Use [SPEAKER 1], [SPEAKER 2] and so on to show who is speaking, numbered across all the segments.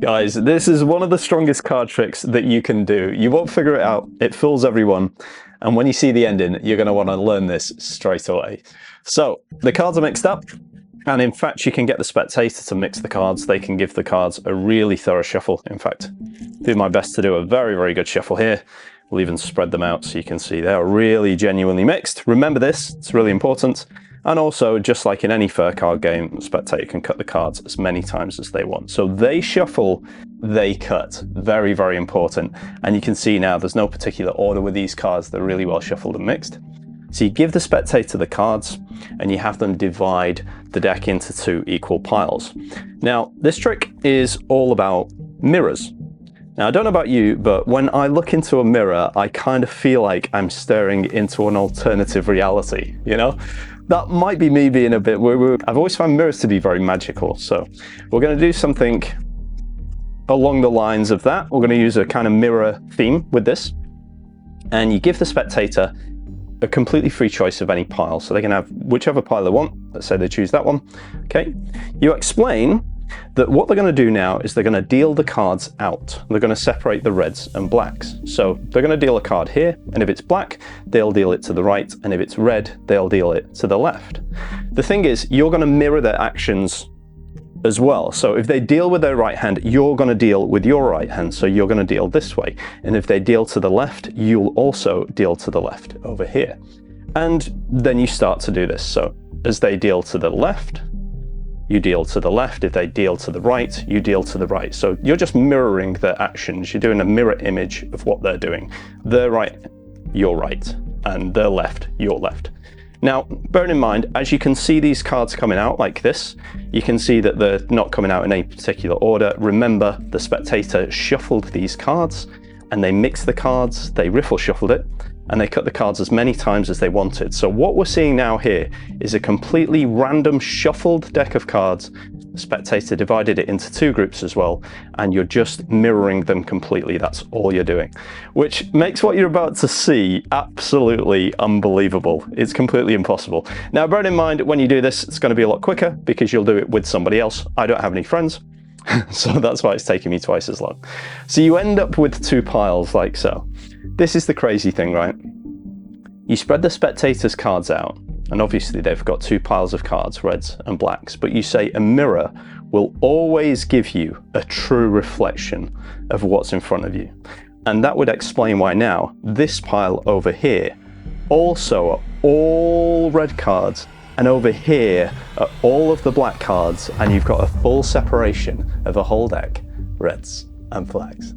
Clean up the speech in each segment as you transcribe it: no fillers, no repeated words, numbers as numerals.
[SPEAKER 1] Guys, this is one of the strongest card tricks that you can do. You won't figure it out, it fools everyone, and when you see the ending, you're going to want to learn this straight away. So, the cards are mixed up, and in fact you can get the spectator to mix the cards. They can give the cards a really thorough shuffle. In fact, do my best to do a very, very good shuffle here. We'll even spread them out so you can see they're really genuinely mixed. Remember this, it's really important. And also, just like in any fair card game, the spectator can cut the cards as many times as they want. So they shuffle, they cut. Very, very important. And you can see now there's no particular order with these cards. They're really well shuffled and mixed. So you give the spectator the cards and you have them divide the deck into 2 equal piles. Now, this trick is all about mirrors. Now, I don't know about you, but when I look into a mirror, I kind of feel like I'm staring into an alternative reality, you know? That might be me being a bit woo-woo. I've always found mirrors to be very magical, so we're going to do something along the lines of that. We're going to use a kind of mirror theme with this, and you give the spectator a completely free choice of any pile, so they can have whichever pile they want. Let's say they choose that one. Okay, you explain that what they're going to do now is they're going to deal the cards out. They're going to separate the reds and blacks. So they're going to deal a card here, and if it's black, they'll deal it to the right, and if it's red, they'll deal it to the left. The thing is, you're going to mirror their actions as well. So if they deal with their right hand, you're going to deal with your right hand, so you're going to deal this way. And if they deal to the left, you'll also deal to the left over here. And then you start to do this. So as they deal to the left, you deal to the left. If they deal to the right, you deal to the right. So you're just mirroring their actions. You're doing a mirror image of what they're doing. They're right, you're right, and they're left, you're left. Now, bearing in mind, as you can see these cards coming out like this, you can see that they're not coming out in any particular order. Remember, the spectator shuffled these cards, and they mixed the cards, they riffle shuffled it, and they cut the cards as many times as they wanted. So what we're seeing now here is a completely random shuffled deck of cards. The spectator divided it into 2 groups as well, and you're just mirroring them completely. That's all you're doing, which makes what you're about to see absolutely unbelievable. It's completely impossible. Now, bear in mind, when you do this, it's going to be a lot quicker because you'll do it with somebody else. I don't have any friends, so that's why it's taking me twice as long. So you end up with 2 piles like so. This is the crazy thing, right? You spread the spectator's cards out, and obviously they've got 2 piles of cards, reds and blacks, but you say a mirror will always give you a true reflection of what's in front of you. And that would explain why now this pile over here also are all red cards, and over here are all of the black cards, and you've got a full separation of a whole deck, reds and blacks.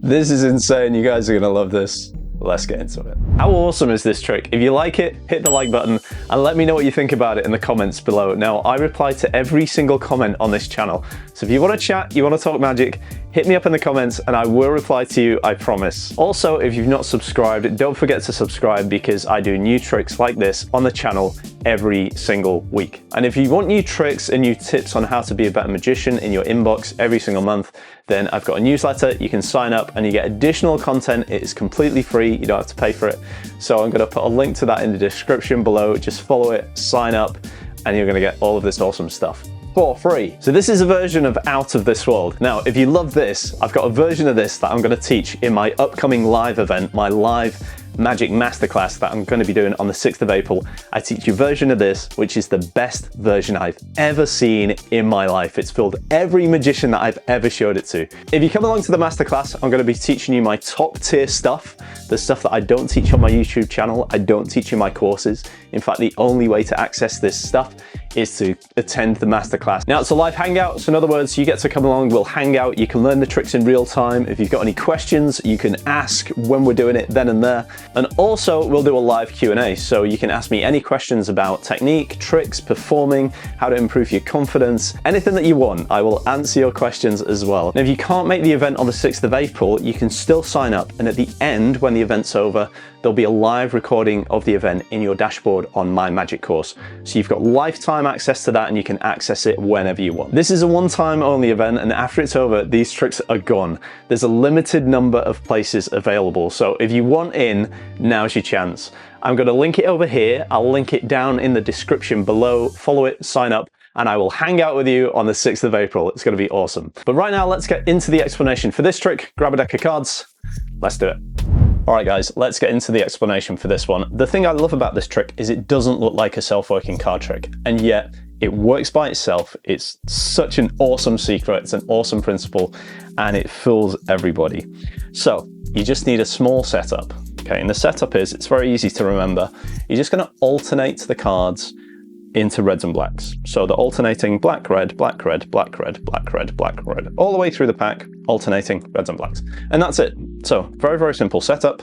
[SPEAKER 1] This is insane. You guys are going to love this. Let's get into it. How awesome is this trick? If you like it, hit the like button and let me know what you think about it in the comments below. Now, I reply to every single comment on this channel. So if you want to chat, you want to talk magic, hit me up in the comments and I will reply to you, I promise. Also, if you've not subscribed, don't forget to subscribe because I do new tricks like this on the channel every single week. And if you want new tricks and new tips on how to be a better magician in your inbox every single month, then I've got a newsletter. You can sign up and you get additional content. It is completely free. You don't have to pay for it. So I'm going to put a link to that in the description below. Just follow it, sign up, and you're going to get all of this awesome stuff for free. So this is a version of Out of This World. Now, if you love this, I've got a version of this that I'm going to teach in my upcoming live event, my live Magic Masterclass that I'm going to be doing on the 6th of April. I teach you a version of this, which is the best version I've ever seen in my life. It's filled every magician that I've ever showed it to. If you come along to the Masterclass, I'm going to be teaching you my top tier stuff, the stuff that I don't teach on my YouTube channel, I don't teach in my courses. In fact, the only way to access this stuff is to attend the Masterclass. Now, it's a live hangout, so in other words, you get to come along, we'll hang out, you can learn the tricks in real time. If you've got any questions, you can ask when we're doing it then and there. And also, we'll do a live Q&A, so you can ask me any questions about technique, tricks, performing, how to improve your confidence, anything that you want. I will answer your questions as well. And if you can't make the event on the 6th of April, you can still sign up, and at the end, when the event's over, there'll be a live recording of the event in your dashboard on my magic course. So you've got lifetime access to that and you can access it whenever you want. This is a one-time only event, and after it's over, these tricks are gone. There's a limited number of places available. So if you want in, now's your chance. I'm going to link it over here. I'll link it down in the description below. Follow it, sign up, and I will hang out with you on the 6th of April. It's going to be awesome. But right now, let's get into the explanation for this trick. Grab a deck of cards. Let's do it. All right, guys, let's get into the explanation for this one. The thing I love about this trick is it doesn't look like a self-working card trick, and yet it works by itself. It's such an awesome secret. It's an awesome principle, and it fools everybody. So you just need a small setup. Okay, and the setup is, it's very easy to remember. You're just going to alternate the cards into reds and blacks. So they're alternating black, red, black, red, black, red, black, red, black, red, all the way through the pack, alternating reds and blacks. And that's it. So very, very simple setup,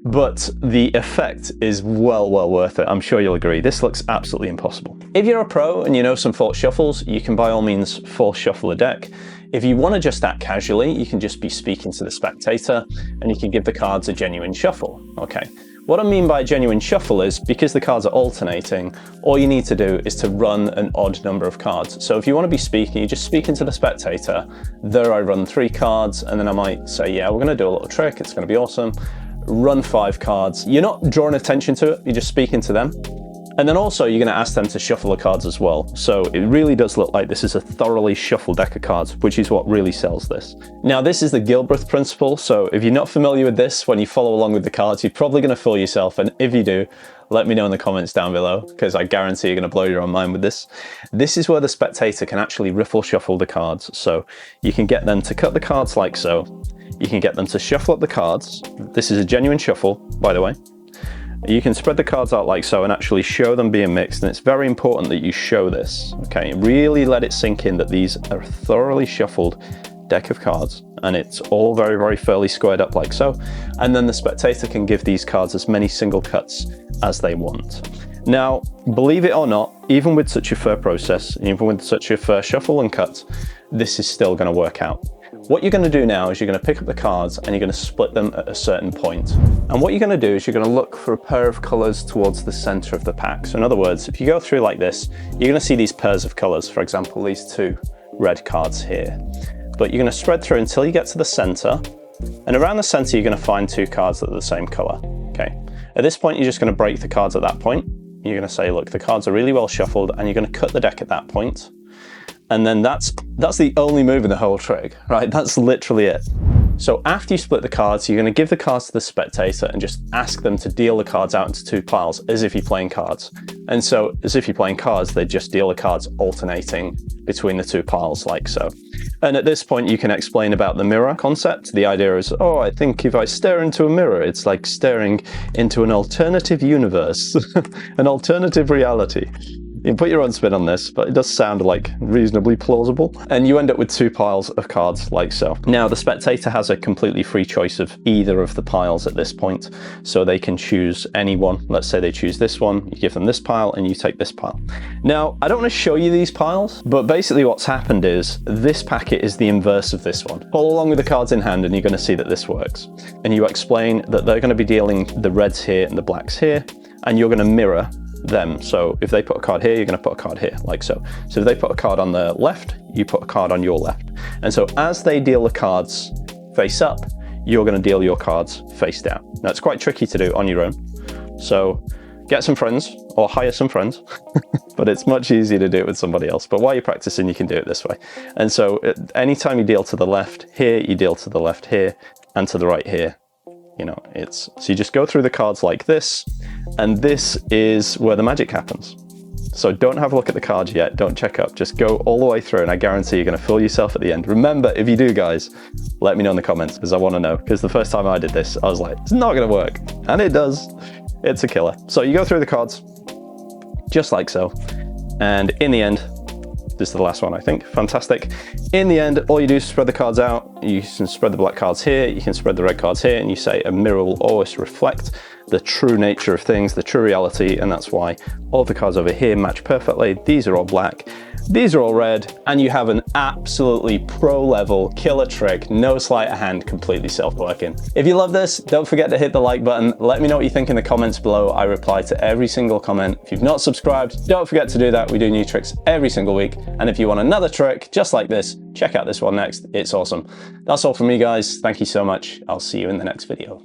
[SPEAKER 1] but the effect is well worth it. I'm sure you'll agree. This looks absolutely impossible. If you're a pro and you know some force shuffles, you can by all means force shuffle a deck. If you want to just act casually, you can just be speaking to the spectator and you can give the cards a genuine shuffle. Okay. What I mean by genuine shuffle is, because the cards are alternating, all you need to do is to run an odd number of cards. So if you want to be speaking, you're just speaking to the spectator. There I run 3 cards, and then I might say, yeah, we're going to do a little trick. It's going to be awesome. Run 5 cards. You're not drawing attention to it. You're just speaking to them. And then also you're going to ask them to shuffle the cards as well. So it really does look like this is a thoroughly shuffled deck of cards, which is what really sells this. Now, this is the Gilbreth principle. So if you're not familiar with this, when you follow along with the cards, you're probably going to fool yourself. And if you do, let me know in the comments down below, because I guarantee you're going to blow your own mind with this. This is where the spectator can actually riffle shuffle the cards. So you can get them to cut the cards like so. You can get them to shuffle up the cards. This is a genuine shuffle, by the way. You can spread the cards out like so and actually show them being mixed, and it's very important that you show this, okay? Really let it sink in that these are a thoroughly shuffled deck of cards, and it's all very fairly squared up like so, and then the spectator can give these cards as many single cuts as they want. Now, believe it or not, even with such a fair process, even with such a fair shuffle and cut, this is still going to work out. What you're going to do now is you're going to pick up the cards and you're going to split them at a certain point. And what you're going to do is you're going to look for a pair of colors towards the center of the pack. So in other words, if you go through like this, you're going to see these pairs of colors. For example, these 2 red cards here. But you're going to spread through until you get to the center. And around the center, you're going to find 2 cards that are the same color. Okay. At this point, you're just going to break the cards at that point. You're going to say, look, the cards are really well shuffled, and you're going to cut the deck at that point. And then that's the only move in the whole trick, right? That's literally it. So after you split the cards, you're going to give the cards to the spectator and just ask them to deal the cards out into 2 piles, as if you're playing cards. And so, as if you're playing cards, they just deal the cards alternating between the 2 piles like so. And at this point, you can explain about the mirror concept. The idea is, oh, I think if I stare into a mirror, it's like staring into an alternative universe, an alternative reality. You can put your own spin on this, but it does sound like reasonably plausible. And you end up with 2 piles of cards like so. Now, the spectator has a completely free choice of either of the piles at this point. So they can choose any one. Let's say they choose this one, you give them this pile, and you take this pile. Now, I don't want to show you these piles, but basically what's happened is this packet is the inverse of this one. Follow along with the cards in hand and you're going to see that this works. And you explain that they're going to be dealing the reds here and the blacks here, and you're going to mirror them. So if they put a card here, you're going to put a card here, like so. So if they put a card on the left, you put a card on your left. And so as they deal the cards face up, you're going to deal your cards face down. Now, it's quite tricky to do on your own. So get some friends or hire some friends, but it's much easier to do it with somebody else. But while you're practicing, you can do it this way. And so anytime you deal to the left here, you deal to the left here, and to the right here. You know, so you just go through the cards like this, and this is where the magic happens. So don't have a look at the cards yet, don't check up, just go all the way through, and I guarantee you're going to fool yourself at the end. Remember, if you do, guys, let me know in the comments, because I want to know, because the first time I did this, I was like, it's not going to work, and it does. It's a killer. So you go through the cards, just like so, and in the end, this is the last one, I think. Fantastic. In the end, all you do is spread the cards out. You can spread the black cards here, you can spread the red cards here, and you say a mirror will always reflect the true nature of things, the true reality, and that's why all the cards over here match perfectly. These are all black, these are all red, and you have an absolutely pro-level killer trick, no sleight of hand, completely self-working. If you love this, don't forget to hit the like button. Let me know what you think in the comments below. I reply to every single comment. If you've not subscribed, don't forget to do that. We do new tricks every single week. And if you want another trick just like this, check out this one next. It's awesome. That's all from me, guys. Thank you so much. I'll see you in the next video.